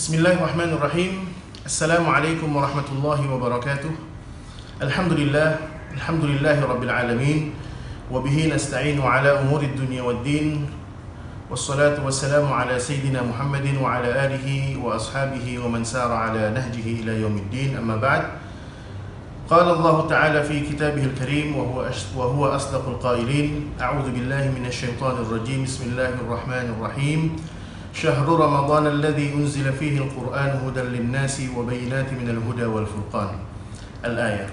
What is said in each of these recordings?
Bismillahirrahmanirrahim. Assalamualaikum warahmatullahi wabarakatuh. Alhamdulillahi rabbil alamin. Wa bihi nasta'inu ala umuri dunya waddin. Wassalatu wassalamu ala sayyidina Muhammadin wa ala alihi wa ashabihi wa man sara ala nahjihi ila yaumiddin. Amma ba'd. Qala Allah Ta'ala fi kitabihil karim wa huwa asdaqul qailin. A'udzu billahi minasy syaithanir rajim. Bismillahirrahmanirrahim. شهر رمضان الذي أنزل فيه القرآن هدى للناس وبينات من الهدى والفرقان. Al-Ayah.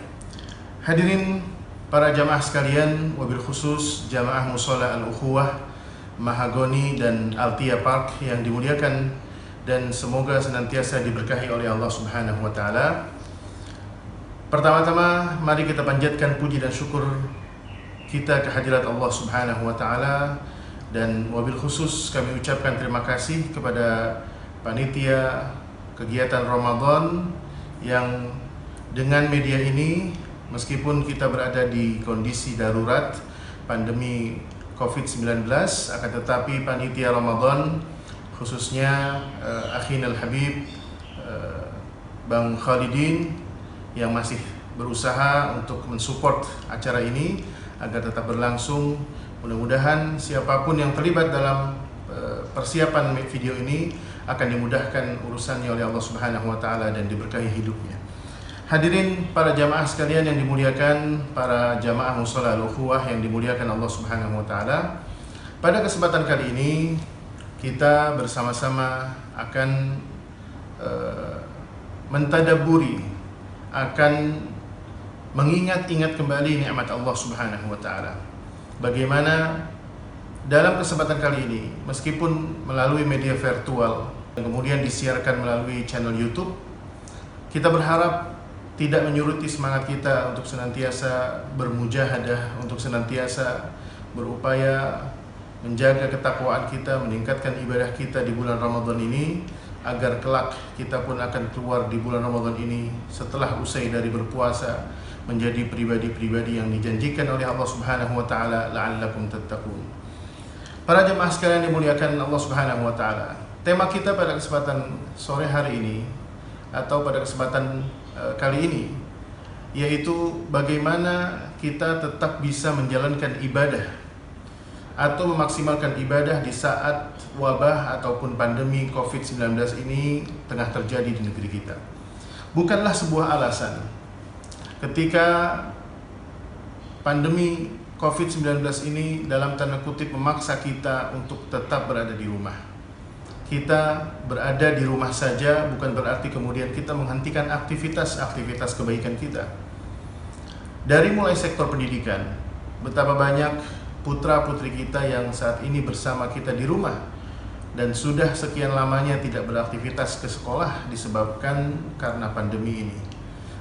Hadirin para jamaah sekalian, wabil khusus jamaah Mushola Al-Ukhuwah Mahagoni dan Altia Park yang dimuliakan dan semoga senantiasa diberkahi oleh Allah Subhanahu wa taala. Pertama-tama mari kita panjatkan puji dan syukur kita kehadirat Allah Subhanahu wa taala. Dan wabil khusus kami ucapkan terima kasih kepada panitia kegiatan Ramadan yang dengan media ini, meskipun kita berada di kondisi darurat pandemi COVID-19, akan tetapi panitia Ramadan khususnya Akhinal Habib Bang Khalidin yang masih berusaha untuk mensupport acara ini agar tetap berlangsung. Mudah-mudahan siapapun yang terlibat dalam persiapan video ini akan dimudahkan urusannya oleh Allah Subhanahu wa taala dan diberkahi hidupnya. Hadirin para jamaah sekalian yang dimuliakan, para jamaah Mushola Al-Ukhuwah yang dimuliakan Allah Subhanahu wa taala. Pada kesempatan kali ini kita bersama-sama akan mentadabburi, akan mengingat-ingat kembali nikmat Allah Subhanahu wa taala. Bagaimana dalam kesempatan kali ini, meskipun melalui media virtual dan kemudian disiarkan melalui channel YouTube, kita berharap tidak menyuruti semangat kita untuk senantiasa bermujahadah, untuk senantiasa berupaya menjaga ketakwaan kita, meningkatkan ibadah kita di bulan Ramadan ini, agar kelak kita pun akan keluar di bulan Ramadan ini setelah usai dari berpuasa menjadi pribadi-pribadi yang dijanjikan oleh Allah Subhanahu wa taala, la'allakum tattaqun. Para jemaah sekalian dimuliakan Allah Subhanahu wa taala. Tema kita pada kesempatan sore hari ini atau pada kesempatan kali ini yaitu bagaimana kita tetap bisa menjalankan ibadah atau memaksimalkan ibadah di saat wabah ataupun pandemi COVID-19 ini tengah terjadi di negeri kita. Bukanlah sebuah alasan ketika pandemi COVID-19 ini dalam tanda kutip memaksa kita untuk tetap berada di rumah. Kita berada di rumah saja bukan berarti kemudian kita menghentikan aktivitas kebaikan kita. Dari mulai sektor pendidikan, betapa banyak putra-putri kita yang saat ini bersama kita di rumah dan sudah sekian lamanya tidak beraktivitas ke sekolah disebabkan karena pandemi ini.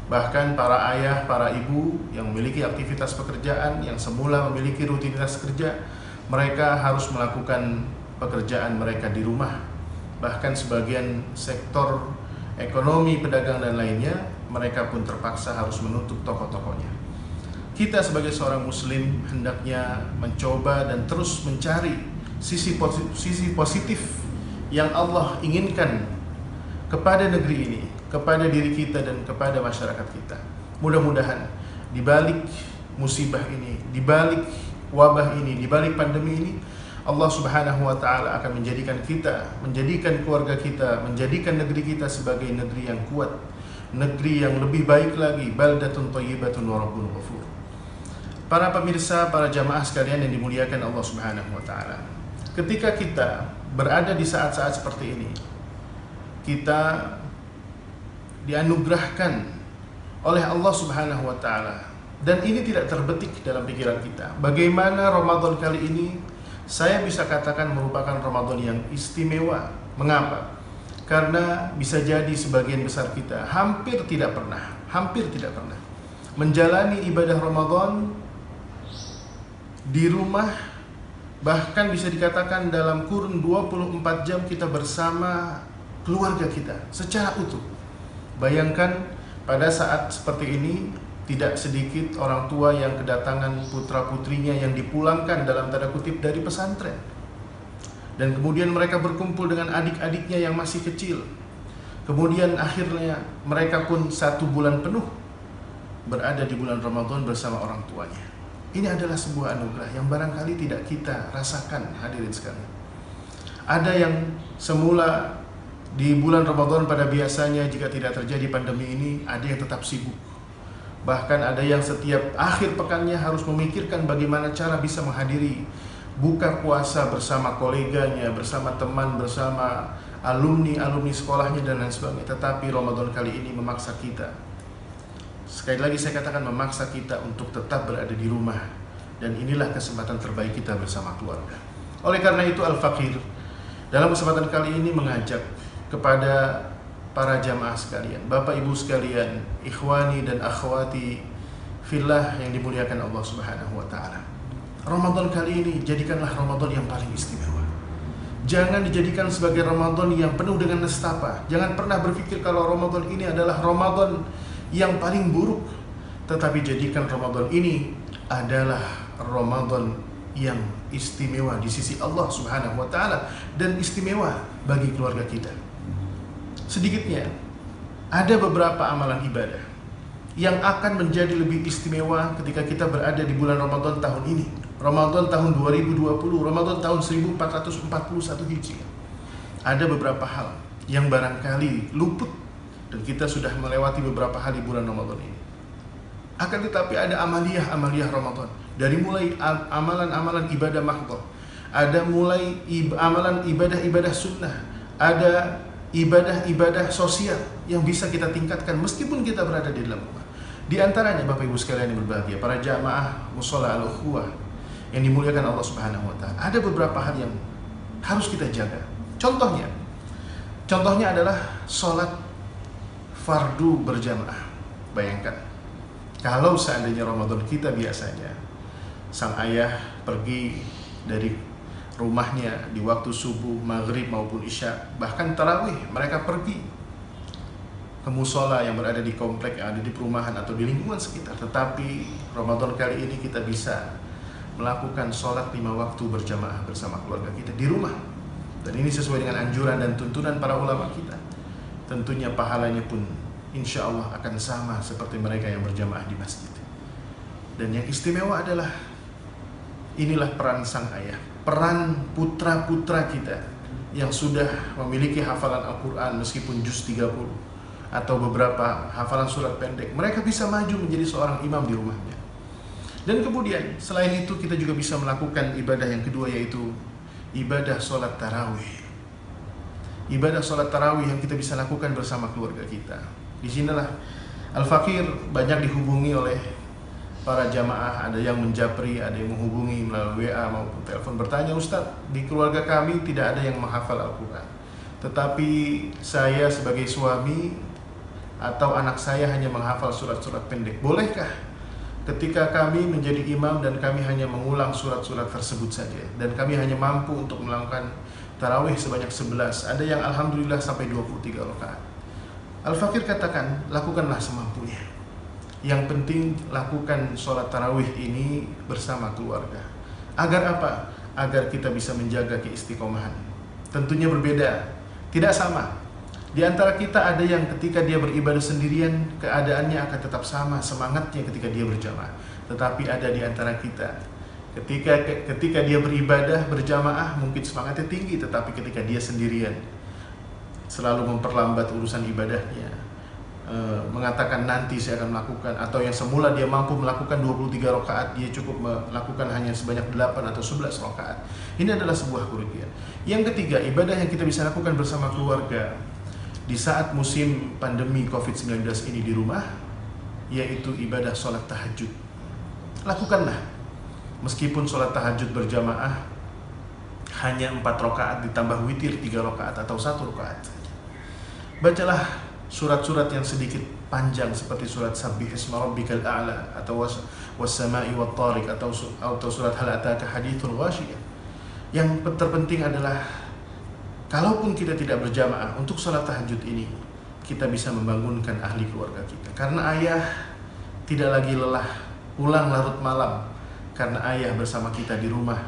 Bahkan para ayah, para ibu yang memiliki aktivitas pekerjaan, yang semula memiliki rutinitas kerja, mereka harus melakukan pekerjaan mereka di rumah. Bahkan sebagian sektor ekonomi, pedagang dan lainnya, mereka pun terpaksa harus menutup toko-tokonya. Kita sebagai seorang muslim hendaknya mencoba dan terus mencari sisi positif yang Allah inginkan kepada negeri ini, kepada diri kita dan kepada masyarakat kita. Mudah-mudahan di balik musibah ini, di balik wabah ini, di balik pandemi ini, Allah Subhanahu wa taala akan menjadikan kita, menjadikan keluarga kita, menjadikan negeri kita sebagai negeri yang kuat, negeri yang lebih baik lagi, baldatun thayyibatun wa rabbun ghafur. Para pemirsa, para jamaah sekalian yang dimuliakan Allah Subhanahu wa taala. Ketika kita berada di saat-saat seperti ini, kita dianugerahkan oleh Allah Subhanahu wa taala dan ini tidak terbetik dalam pikiran kita. Bagaimana Ramadan kali ini saya bisa katakan merupakan Ramadan yang istimewa. Mengapa? Karena bisa jadi sebagian besar kita hampir tidak pernah menjalani ibadah Ramadan di rumah, bahkan bisa dikatakan dalam kurun 24 jam kita bersama keluarga kita secara utuh. Bayangkan pada saat seperti ini tidak sedikit orang tua yang kedatangan putra-putrinya yang dipulangkan dalam tanda kutip dari pesantren. Dan kemudian mereka berkumpul dengan adik-adiknya yang masih kecil. Kemudian akhirnya mereka pun 1 bulan penuh berada di bulan Ramadan bersama orang tuanya. Ini adalah sebuah anugerah yang barangkali tidak kita rasakan, hadirin sekalian. Ada yang semula di bulan Ramadan pada biasanya jika tidak terjadi pandemi ini, ada yang tetap sibuk. Bahkan ada yang setiap akhir pekannya harus memikirkan bagaimana cara bisa menghadiri buka puasa bersama koleganya, bersama teman, bersama alumni sekolahnya dan lain sebagainya. Tetapi Ramadan kali ini memaksa kita, sekali lagi saya katakan, memaksa kita untuk tetap berada di rumah. Dan inilah kesempatan terbaik kita bersama keluarga. Oleh karena itu Al-Faqir dalam kesempatan kali ini mengajak kepada para jamaah sekalian, Bapak Ibu sekalian, ikhwani dan akhwati fillah yang dimuliakan Allah Subhanahu wa taala. Ramadan kali ini jadikanlah Ramadan yang paling istimewa. Jangan dijadikan sebagai Ramadan yang penuh dengan nestapa. Jangan pernah berpikir kalau Ramadan ini adalah Ramadan yang paling buruk. Tetapi jadikan Ramadan ini adalah Ramadan yang istimewa di sisi Allah Subhanahu wa taala dan istimewa bagi keluarga kita. Sedikitnya ada beberapa amalan ibadah yang akan menjadi lebih istimewa ketika kita berada di bulan Ramadan tahun ini. Ramadan tahun 2020, Ramadan tahun 1441 Hijriah. Ada beberapa hal yang barangkali luput dan kita sudah melewati beberapa hari bulan Ramadan ini. Akan tetapi ada amaliyah Ramadan. Dari mulai amalan-amalan ibadah mahdhah, ada mulai amalan ibadah-ibadah sunnah, ada ibadah-ibadah sosial yang bisa kita tingkatkan meskipun kita berada di dalam rumah. Di antaranya Bapak Ibu sekalian yang berbahagia, para jamaah mushola al-ukhuwah yang dimuliakan Allah Subhanahu wa taala, ada beberapa hal yang harus kita jaga. Contohnya adalah sholat fardu berjamaah. Bayangkan kalau seandainya Ramadan kita biasanya sang ayah pergi dari rumahnya di waktu subuh, maghrib maupun isya, bahkan tarawih mereka pergi ke musola yang berada di komplek yang ada di perumahan atau di lingkungan sekitar. Tetapi Ramadan kali ini kita bisa melakukan sholat 5 waktu berjamaah bersama keluarga kita di rumah. Dan ini sesuai dengan anjuran dan tuntunan para ulama kita. Tentunya pahalanya pun insya Allah akan sama seperti mereka yang berjamaah di masjid. Dan yang istimewa adalah inilah peran sang ayah, peran putra-putra kita yang sudah memiliki hafalan Al-Quran meskipun juz 30 atau beberapa hafalan surat pendek. Mereka bisa maju menjadi seorang imam di rumahnya. Dan kemudian selain itu kita juga bisa melakukan ibadah yang kedua, yaitu ibadah sholat tarawih. Ibadah sholat tarawih yang kita bisa lakukan bersama keluarga kita. Di sinilah Al-Faqir banyak dihubungi oleh para jamaah. Ada yang menjapri, ada yang menghubungi melalui WA maupun telepon bertanya, Ustaz, di keluarga kami tidak ada yang menghafal Al-Quran, tetapi saya sebagai suami atau anak saya hanya menghafal surat-surat pendek. Bolehkah ketika kami menjadi imam dan kami hanya mengulang surat-surat tersebut saja, dan kami hanya mampu untuk melakukan tarawih sebanyak 11, ada yang alhamdulillah sampai 23 rakaat. Al-Faqir katakan, lakukanlah semampunya. Yang penting lakukan sholat tarawih ini bersama keluarga. Agar apa? Agar kita bisa menjaga keistiqomahan. Tentunya berbeda, tidak sama. Di antara kita ada yang ketika dia beribadah sendirian, keadaannya akan tetap sama semangatnya ketika dia berjamaah. Tetapi ada di antara kita, ketika dia beribadah berjamaah mungkin semangatnya tinggi, tetapi ketika dia sendirian selalu memperlambat urusan ibadahnya, mengatakan nanti saya akan melakukan, atau yang semula dia mampu melakukan 23 rakaat, dia cukup melakukan hanya sebanyak 8 atau 11 rakaat. Ini adalah sebuah kerugian. Yang ketiga, ibadah yang kita bisa lakukan bersama keluarga di saat musim pandemi COVID-19 ini di rumah, yaitu ibadah sholat tahajud. Lakukanlah, meskipun sholat tahajud berjamaah hanya 4 rakaat ditambah witir 3 rakaat atau 1 rakaat. Bacalah surat-surat yang sedikit panjang seperti surat Sabbih Isma Rabbikal A'la atau Was-Sama'i Wat-Tariq atau surat Hal Ataka Hadithul Ghashiyah. Yang terpenting adalah kalaupun kita tidak berjamaah untuk sholat tahajud ini, kita bisa membangunkan ahli keluarga kita. Karena ayah tidak lagi lelah pulang larut malam, karena ayah bersama kita di rumah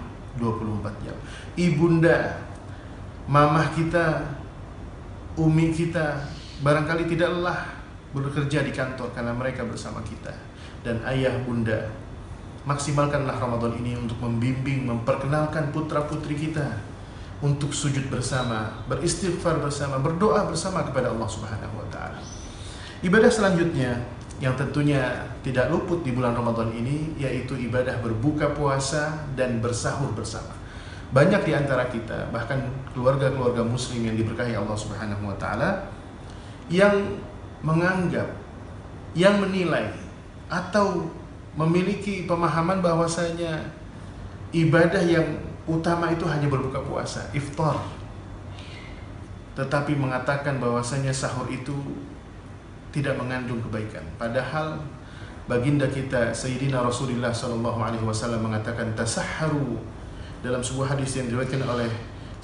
24 jam. Ibunda, mamah kita, umi kita, barangkali tidak lelah bekerja di kantor karena mereka bersama kita. Dan ayah bunda, maksimalkanlah Ramadan ini untuk membimbing, memperkenalkan putra-putri kita untuk sujud bersama, beristighfar bersama, berdoa bersama kepada Allah Subhanahu wa taala. Ibadah selanjutnya yang tentunya tidak luput di bulan Ramadan ini yaitu ibadah berbuka puasa dan bersahur bersama. Banyak di antara kita, bahkan keluarga-keluarga muslim yang diberkahi Allah Subhanahu wa taala, yang menganggap, yang menilai atau memiliki pemahaman bahwasanya ibadah yang utama itu hanya berbuka puasa, iftar. Tetapi mengatakan bahwasanya sahur itu tidak mengandung kebaikan. Padahal baginda kita Sayyidina Rasulullah SAW mengatakan tasahharu dalam sebuah hadis yang diriwayatkan oleh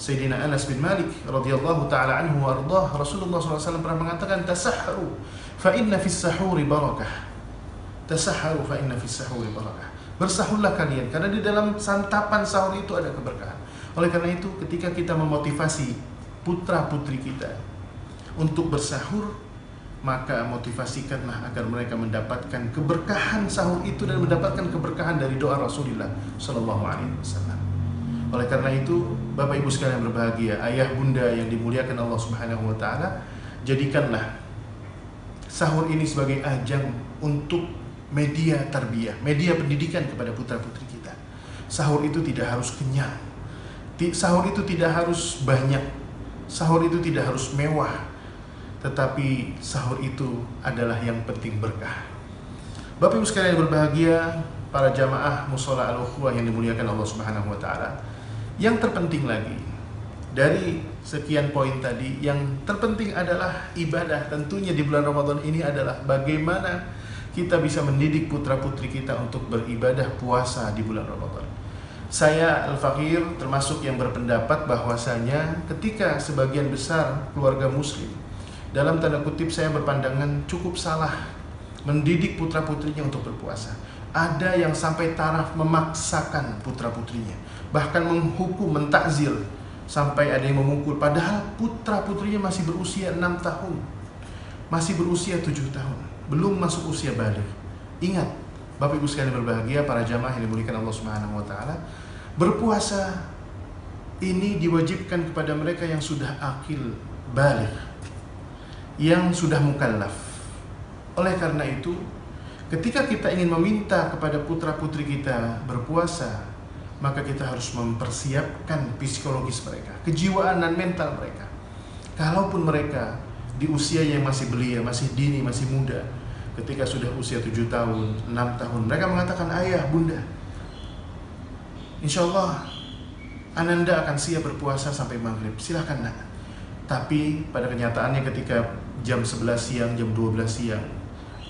Sayyidina Anas bin Malik radhiyallahu taala anhu warḍah. Rasulullah SAW pernah mengatakan tasahharu fa inna fis sahuri barakah. Tasahharu fa inna fis sahuri barakah. Bersahurlah kalian karena di dalam santapan sahur itu ada keberkahan. Oleh karena itu ketika kita memotivasi putra-putri kita untuk bersahur, maka motivasikanlah agar mereka mendapatkan keberkahan sahur itu dan mendapatkan keberkahan dari doa Rasulullah sallallahu alaihi wasallam. Oleh karena itu, Bapak Ibu sekalian berbahagia, ayah bunda yang dimuliakan Allah Subhanahu wa taala, jadikanlah sahur ini sebagai ajang untuk media tarbiyah, media pendidikan kepada putra-putri kita. Sahur itu tidak harus kenyang, sahur itu tidak harus banyak, sahur itu tidak harus mewah, tetapi sahur itu adalah yang penting berkah. Bapak Ibu sekalian berbahagia, para jamaah mushola al-ukhuwah yang dimuliakan Allah Subhanahu wa taala. Yang terpenting lagi dari sekian poin tadi, yang terpenting adalah ibadah. Tentunya di bulan Ramadan ini adalah bagaimana kita bisa mendidik putra-putri kita untuk beribadah puasa di bulan Ramadan. Saya Al-Fakir termasuk yang berpendapat bahwasanya ketika sebagian besar keluarga muslim, dalam tanda kutip saya berpandangan cukup salah mendidik putra-putrinya untuk berpuasa. Ada yang sampai taraf memaksakan putra-putrinya, bahkan menghukum, mentakzir, sampai ada yang memukul, padahal putra-putrinya masih berusia 6 tahun, masih berusia 7 tahun, belum masuk usia baligh. Ingat, Bapak Ibu sekalian berbahagia, para jamaah yang dimuliakan Allah Subhanahu wa taala, berpuasa ini diwajibkan kepada mereka yang sudah akil baligh, yang sudah mukallaf. Oleh karena itu, ketika kita ingin meminta kepada putra-putri kita berpuasa, maka kita harus mempersiapkan psikologis mereka, kejiwaan dan mental mereka. Kalaupun mereka di usia yang masih belia, masih dini, masih muda, ketika sudah usia 7 tahun, 6 tahun, mereka mengatakan, ayah, bunda, insya Allah Ananda akan siap berpuasa sampai maghrib, silahkan nak. Tapi pada kenyataannya ketika jam 11 siang, jam 12 siang,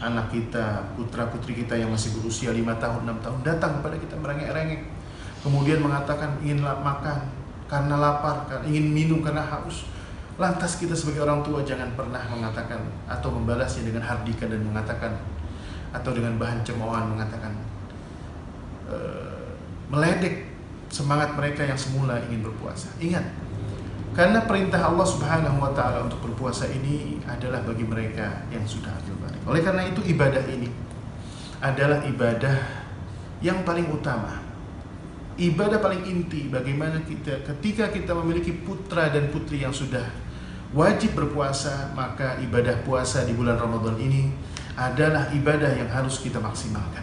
anak kita, putra-putri kita yang masih berusia 5 tahun, 6 tahun datang kepada kita merengek-rengek, kemudian mengatakan ingin makan karena lapar, ingin minum karena haus. Lantas kita sebagai orang tua jangan pernah mengatakan atau membalasnya dengan hardikan dan mengatakan, atau dengan bahan cemoohan mengatakan, meledek semangat mereka yang semula ingin berpuasa. Ingat, karena perintah Allah Subhanahu wa taala untuk berpuasa ini adalah bagi mereka yang sudah akil baligh. Oleh karena itu ibadah ini adalah ibadah yang paling utama, ibadah paling inti. Bagaimana kita ketika kita memiliki putra dan putri yang sudah wajib berpuasa, maka ibadah puasa di bulan Ramadan ini adalah ibadah yang harus kita maksimalkan.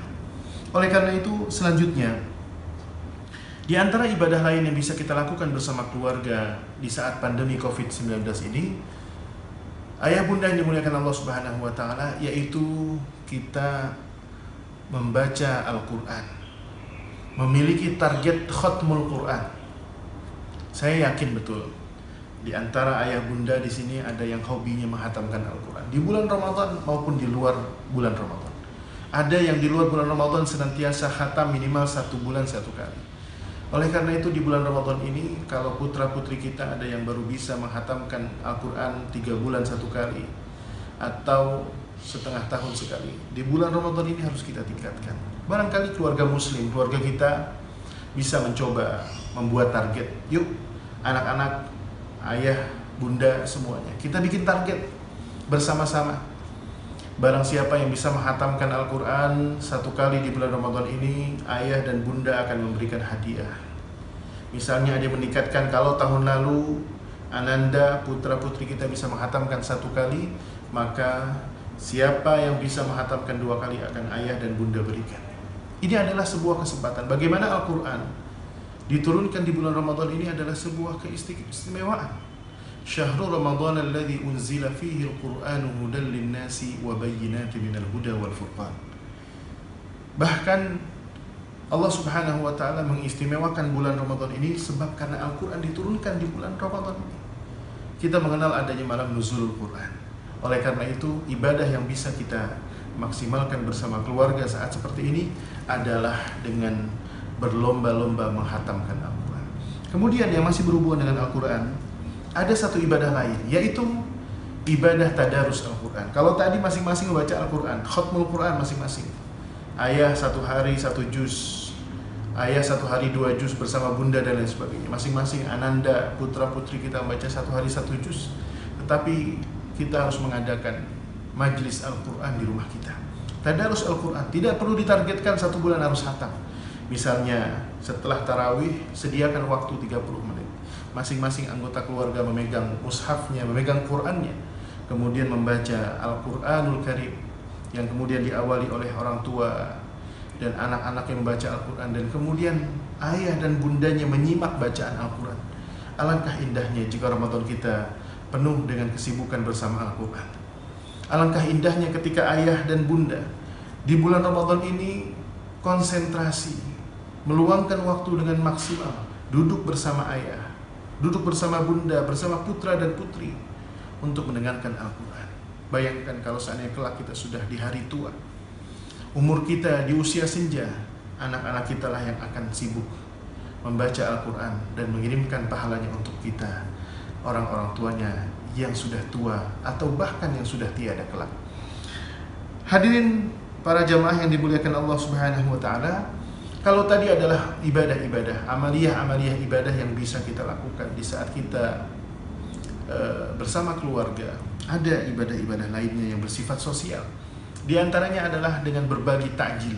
Oleh karena itu, selanjutnya di antara ibadah lain yang bisa kita lakukan bersama keluarga di saat pandemi COVID-19 ini, ayah bunda yang dimuliakan Allah Subhanahu wa taala, yaitu kita membaca Al-Qur'an, memiliki target khatmul Qur'an. Saya yakin betul di antara ayah bunda di sini ada yang hobinya menghatamkan Al-Qur'an di bulan Ramadan maupun di luar bulan Ramadan. Ada yang di luar bulan Ramadan senantiasa khatam minimal 1 bulan 1 kali. Oleh karena itu di bulan Ramadan ini, kalau putra-putri kita ada yang baru bisa menghatamkan Al-Quran 3 bulan 1 kali atau setengah tahun sekali, di bulan Ramadan ini harus kita tingkatkan. Barangkali keluarga muslim, keluarga kita bisa mencoba membuat target. Yuk anak-anak, ayah, bunda semuanya, kita bikin target. bersama-sama. Barang siapa yang bisa menghatamkan Al-Quran 1 kali di bulan Ramadan ini, ayah dan bunda akan memberikan hadiah. Misalnya ada yang meningkatkan, kalau tahun lalu Ananda putra putri kita bisa menghatamkan 1 kali, maka siapa yang bisa menghatamkan 2 kali akan ayah dan bunda berikan. Ini adalah sebuah kesempatan. Bagaimana Al-Quran diturunkan di bulan Ramadan ini adalah sebuah keistimewaan. Syahrul Ramadan alladzi unzila fihi al-Qur'anu hudan lin-nasi wa bayyinatin minal huda wal furqan. Bahkan Allah Subhanahu wa taala mengistimewakan bulan Ramadan ini sebab karena Al-Qur'an diturunkan di bulan Ramadan ini. Kita mengenal adanya malam nuzulul Qur'an. Oleh karena itu, ibadah yang bisa kita maksimalkan bersama keluarga saat seperti ini adalah dengan berlomba-lomba menghatamkan Al-Qur'an. Kemudian yang masih berhubungan dengan Al-Qur'an, ada satu ibadah lain, yaitu ibadah tadarus Al-Quran. Kalau tadi masing-masing membaca Al-Quran, khatmul Quran masing-masing. Ayah 1 hari 1 juz, ayah 1 hari 2 juz bersama bunda dan lain sebagainya. Masing-masing Ananda, putra putri kita membaca 1 hari 1 juz. Tetapi kita harus mengadakan majlis Al-Quran di rumah kita. Tadarus Al-Quran tidak perlu ditargetkan 1 bulan harus khatam. Misalnya setelah tarawih sediakan waktu 30 menit. Masing-masing anggota keluarga memegang mushafnya, memegang Qur'annya, kemudian membaca Al-Qur'anul Karim yang kemudian diawali oleh orang tua dan anak-anak yang membaca Al-Qur'an, dan kemudian ayah dan bundanya menyimak bacaan Al-Qur'an. Alangkah indahnya jika Ramadan kita penuh dengan kesibukan bersama Al-Qur'an. Alangkah indahnya ketika ayah dan bunda di bulan Ramadan ini konsentrasi, meluangkan waktu dengan maksimal, duduk bersama ayah, duduk bersama bunda, bersama putra dan putri untuk mendengarkan Al-Quran. Bayangkan kalau seandainya kelak kita sudah di hari tua, umur kita di usia senja, anak-anak kita lah yang akan sibuk membaca Al-Quran dan mengirimkan pahalanya untuk kita, orang-orang tuanya yang sudah tua atau bahkan yang sudah tiada kelak. Hadirin para jamaah yang dimuliakan Allah Subhanahu wa taala, kalau tadi adalah ibadah-ibadah, amaliyah-amaliyah ibadah yang bisa kita lakukan di saat kita bersama keluarga, ada ibadah-ibadah lainnya yang bersifat sosial. Di antaranya adalah dengan berbagi takjil.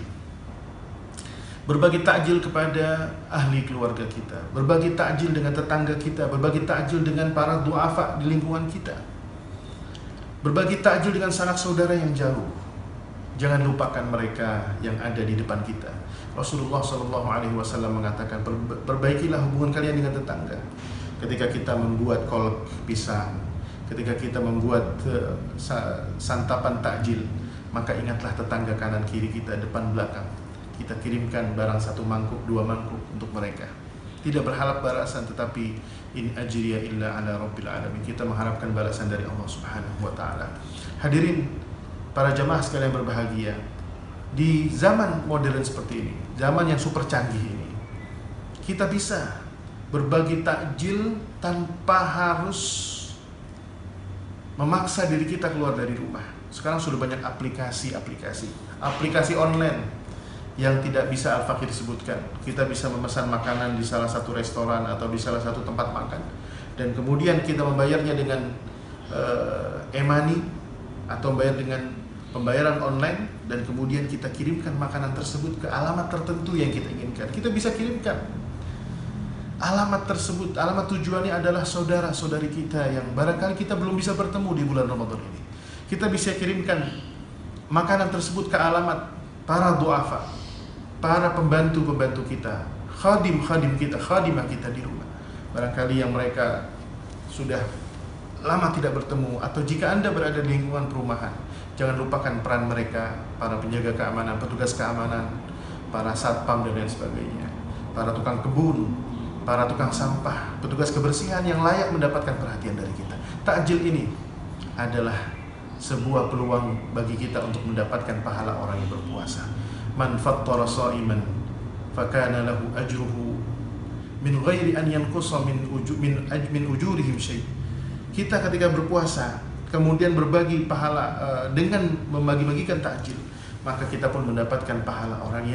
Berbagi takjil kepada ahli keluarga kita, berbagi takjil dengan tetangga kita, berbagi takjil dengan para duafa di lingkungan kita, berbagi takjil dengan sanak saudara yang jauh. Jangan lupakan mereka yang ada di depan kita. Rasulullah SAW mengatakan, perbaikilah hubungan kalian dengan tetangga. Ketika kita membuat kolak pisang, ketika kita membuat santapan takjil, maka ingatlah tetangga kanan kiri kita, depan belakang. Kita kirimkan barang 1 mangkuk, 2 mangkuk untuk mereka. Tidak berharap balasan, tetapi in ajriya illa ala rabbil alamin. Kita mengharapkan balasan dari Allah Subhanahu wa taala. Hadirin para jamaah sekalian berbahagia, di zaman modern seperti ini, zaman yang super canggih ini, kita bisa berbagi takjil tanpa harus memaksa diri kita keluar dari rumah. Sekarang sudah banyak aplikasi online yang tidak bisa Al-Fakir sebutkan. Kita bisa memesan makanan di salah satu restoran atau di salah satu tempat makan, dan kemudian kita membayarnya dengan e-money atau membayar dengan pembayaran online, dan kemudian kita kirimkan makanan tersebut ke alamat tertentu yang kita inginkan. Kita bisa kirimkan alamat tersebut, alamat tujuannya adalah saudara-saudari kita yang barangkali kita belum bisa bertemu di bulan Ramadan ini. Kita bisa kirimkan makanan tersebut ke alamat para duafa, para pembantu-pembantu kita, khadim-khadim kita, khadimah kita di rumah. Barangkali yang mereka sudah lama tidak bertemu, atau jika Anda berada di lingkungan perumahan, jangan lupakan peran mereka, para penjaga keamanan, petugas keamanan, para satpam dan lain sebagainya, para tukang kebun, para tukang sampah, petugas kebersihan yang layak mendapatkan perhatian dari kita. Takjil ini adalah sebuah peluang bagi kita untuk mendapatkan pahala orang yang berpuasa. Man fattara sha'iman fakana lahu ajruhu min ghairi an yanqusa min ujurihim syai'. Kita ketika berpuasa kemudian berbagi pahala dengan membagi-bagikan takjil, maka kita pun mendapatkan pahala orang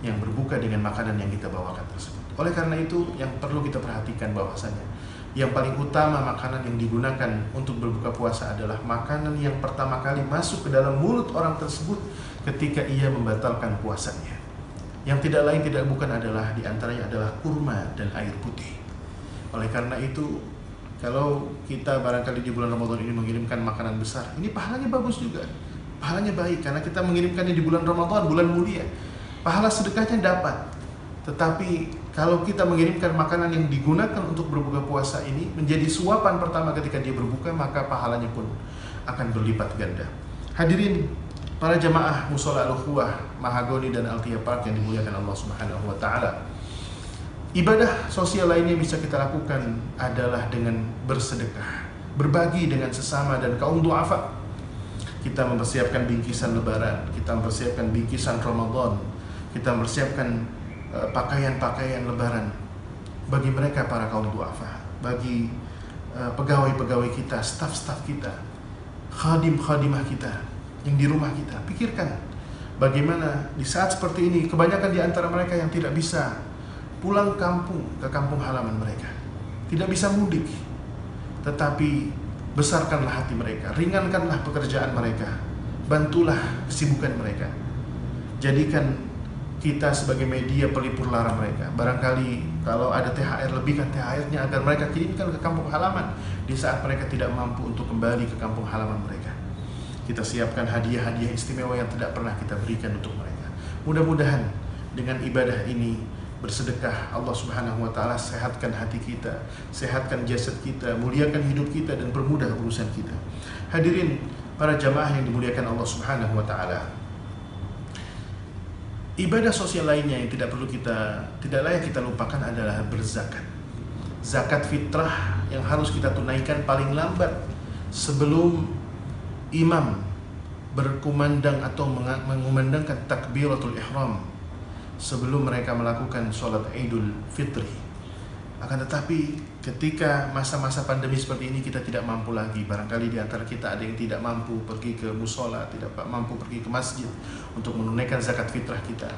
yang berbuka dengan makanan yang kita bawakan tersebut. Oleh karena itu, yang perlu kita perhatikan bahwasanya Yang paling utama makanan yang digunakan untuk berbuka puasa adalah makanan yang pertama kali masuk ke dalam mulut orang tersebut ketika ia membatalkan puasanya. Yang tidak lain tidak bukan adalah diantaranya adalah kurma dan air putih. Oleh karena itu, kalau kita barangkali di bulan Ramadan ini mengirimkan makanan besar, ini pahalanya bagus juga, pahalanya baik karena kita mengirimkannya di bulan Ramadan, bulan mulia. Pahala sedekahnya dapat. Tetapi kalau kita mengirimkan makanan yang digunakan untuk berbuka puasa ini menjadi suapan pertama ketika dia berbuka, maka pahalanya pun akan berlipat ganda. Hadirin para jamaah Mushola Al-Ukhuwah Mahagoni dan Althea Park yang dimuliakan Allah Subhanahu wa taala. Ibadah sosial lainnya yang bisa kita lakukan adalah dengan bersedekah, berbagi dengan sesama dan kaum duafa. Kita mempersiapkan bingkisan lebaran, kita mempersiapkan bingkisan Ramadan, kita mempersiapkan pakaian-pakaian lebaran bagi mereka para kaum duafa, bagi pegawai-pegawai kita, staf-staf kita, khadim-khadimah kita yang di rumah kita. Pikirkan bagaimana di saat seperti ini kebanyakan di antara mereka yang tidak bisa pulang kampung ke kampung halaman mereka, tidak bisa mudik, tetapi besarkanlah hati mereka, ringankanlah pekerjaan mereka, bantulah kesibukan mereka. Jadikan kita sebagai media pelipur lara mereka. Barangkali kalau ada THR, lebihkan THR-nya agar mereka kirimkan ke kampung halaman di saat mereka tidak mampu untuk kembali ke kampung halaman mereka. Kita siapkan hadiah-hadiah istimewa yang tidak pernah kita berikan untuk mereka. Mudah-mudahan dengan ibadah ini, bersedekah, Allah Subhanahu wa taala sehatkan hati kita, sehatkan jasad kita, muliakan hidup kita dan permudah urusan kita. Hadirin para jamaah yang dimuliakan Allah Subhanahu wa taala. Ibadah sosial lainnya yang tidak layak kita lupakan adalah berzakat. Zakat fitrah yang harus kita tunaikan paling lambat sebelum imam berkumandang atau mengumandangkan takbiratul ihram, sebelum mereka melakukan sholat Idul Fitri. Akan tetapi ketika masa-masa pandemi seperti ini kita tidak mampu lagi, barangkali di antara kita ada yang tidak mampu pergi ke musola, tidak mampu pergi ke masjid untuk menunaikan zakat fitrah kita.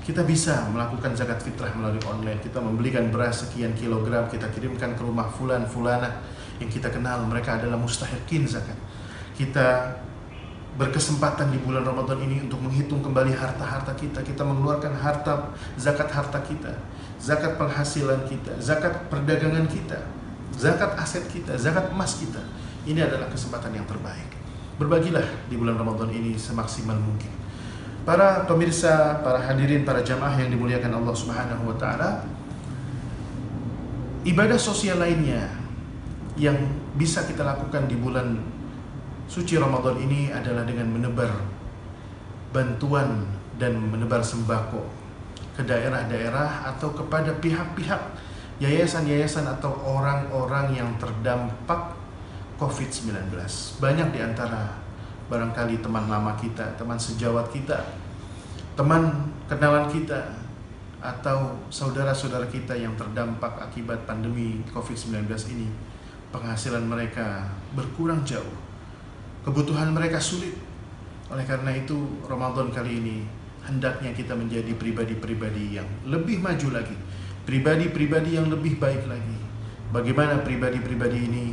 Kita bisa melakukan zakat fitrah melalui online. Kita membelikan beras sekian kilogram, kita kirimkan ke rumah fulan-fulanah yang kita kenal, mereka adalah mustahiqin zakat. Kita berkesempatan di bulan Ramadan ini untuk menghitung kembali harta-harta kita. Kita mengeluarkan zakat harta kita, zakat penghasilan kita, zakat perdagangan kita, zakat aset kita, zakat emas kita. Ini adalah kesempatan yang terbaik. Berbagilah di bulan Ramadan ini semaksimal mungkin. Para pemirsa, para hadirin, para jamaah yang dimuliakan Allah Subhanahu wa taala, ibadah sosial lainnya yang bisa kita lakukan di bulan suci Ramadan ini adalah dengan menebar bantuan dan menebar sembako ke daerah-daerah atau kepada pihak-pihak, yayasan-yayasan atau orang-orang yang terdampak COVID-19. Banyak di antara barangkali teman lama kita, teman sejawat kita, teman kenalan kita, atau saudara-saudara kita yang terdampak akibat pandemi COVID-19 ini. Penghasilan mereka berkurang jauh, kebutuhan mereka sulit. Oleh karena itu, Ramadan kali ini hendaknya kita menjadi pribadi-pribadi yang lebih maju lagi, pribadi-pribadi yang lebih baik lagi. Bagaimana pribadi-pribadi ini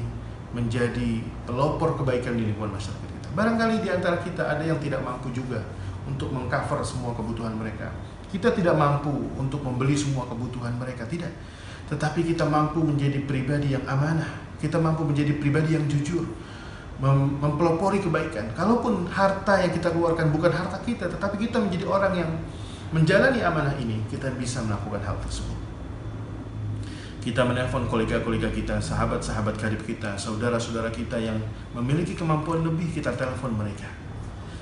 menjadi pelopor kebaikan di lingkungan masyarakat kita. Barangkali di antara kita ada yang tidak mampu juga untuk mengcover semua kebutuhan mereka. Kita tidak mampu untuk membeli semua kebutuhan mereka, tidak. Tetapi kita mampu menjadi pribadi yang amanah. Kita mampu menjadi pribadi yang jujur, mempelopori kebaikan. Kalaupun harta yang kita keluarkan bukan harta kita, tetapi kita menjadi orang yang menjalani amanah ini, kita bisa melakukan hal tersebut. Kita menelpon kolega-kolega kita, sahabat-sahabat karib kita, saudara-saudara kita yang memiliki kemampuan lebih, kita telepon mereka.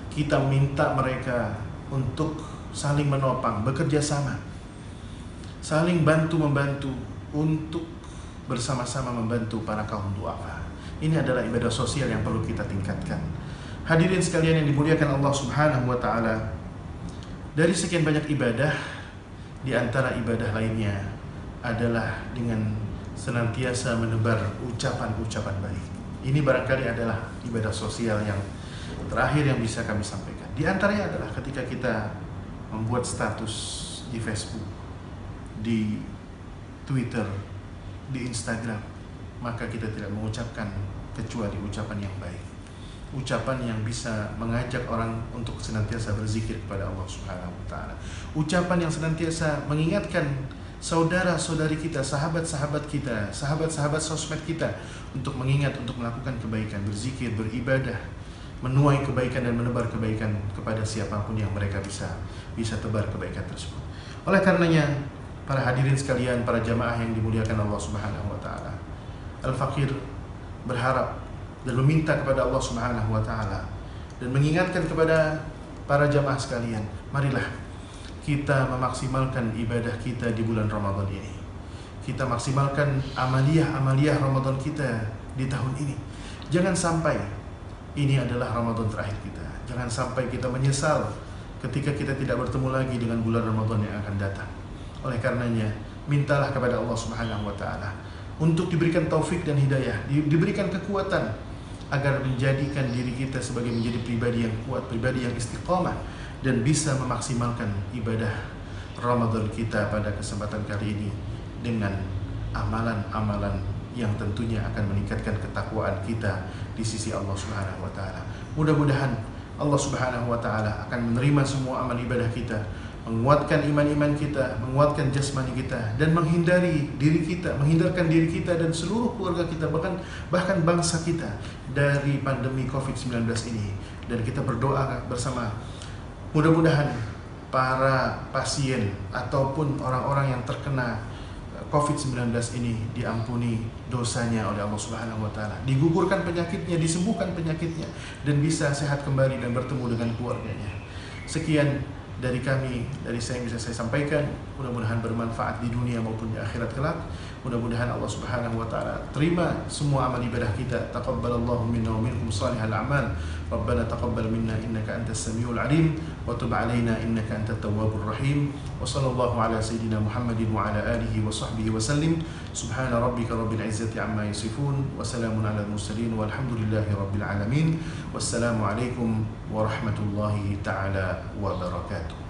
Kita minta mereka untuk saling menopang, bekerja sama, saling bantu-membantu untuk bersama-sama membantu para kaum duafa. Ini adalah ibadah sosial yang perlu kita tingkatkan. Hadirin sekalian yang dimuliakan Allah Subhanahu wa taala, dari sekian banyak ibadah, di antara ibadah lainnya adalah dengan senantiasa menebar ucapan-ucapan baik. Ini barangkali adalah ibadah sosial yang terakhir yang bisa kami sampaikan. Di antaranya adalah ketika kita membuat status di Facebook, di Twitter, di Instagram, maka kita tidak mengucapkan kecuali ucapan yang baik, ucapan yang bisa mengajak orang untuk senantiasa berzikir kepada Allah Subhanahu wa taala, ucapan yang senantiasa mengingatkan saudara-saudari kita, sahabat-sahabat kita, sahabat-sahabat sosmed kita untuk mengingat, untuk melakukan kebaikan, berzikir, beribadah, menuai kebaikan dan menebar kebaikan kepada siapapun yang mereka bisa tebar kebaikan tersebut. Oleh karenanya, para hadirin sekalian, para jamaah yang dimuliakan Allah Subhanahu wa taala, Al-Faqir berharap dan meminta kepada Allah Subhanahu wa taala dan mengingatkan kepada para jamaah sekalian, marilah kita memaksimalkan ibadah kita di bulan Ramadan ini. Kita maksimalkan amaliyah Ramadan kita di tahun ini. Jangan sampai ini adalah Ramadan terakhir kita. Jangan sampai kita menyesal ketika kita tidak bertemu lagi dengan bulan Ramadan yang akan datang. Oleh karenanya, mintalah kepada Allah Subhanahu wa taala untuk diberikan taufik dan hidayah, diberikan kekuatan agar menjadikan diri kita sebagai menjadi pribadi yang kuat, pribadi yang istiqamah dan bisa memaksimalkan ibadah Ramadan kita pada kesempatan kali ini dengan amalan-amalan yang tentunya akan meningkatkan ketakwaan kita di sisi Allah Subhanahu wa taala. Mudah-mudahan Allah Subhanahu wa taala akan menerima semua amal ibadah kita, menguatkan iman-iman kita, menguatkan jasmani kita, dan menghindarkan diri kita dan seluruh keluarga kita, bahkan bangsa kita dari pandemi COVID-19 ini. Dan kita berdoa bersama, mudah-mudahan para pasien ataupun orang-orang yang terkena COVID-19 ini diampuni dosanya oleh Allah Subhanahu wa taala, digugurkan penyakitnya, disembuhkan penyakitnya, dan bisa sehat kembali dan bertemu dengan keluarganya. Sekian dari kami, dari saya yang bisa saya sampaikan. Mudah-mudahan bermanfaat di dunia maupun di akhirat kelak. Mudah-mudahan Allah Subhanahu wa taala terima semua amal ibadah kita. Taqabbalallahu minna wa minkum shalihal a'mal. Rabbana taqabbal minna innaka antas samiul alim wa tub 'alaina innaka antat tawwabur rahim. Wa sallallahu ala sayidina Muhammadin wa ala alihi wa sahbihi wa sallim. Subhana rabbika rabbil izzati amma yasifun wa salamun alal mursalin walhamdulillahi rabbil alamin. Wassalamu alaikum warahmatullahi taala wabarakatuh.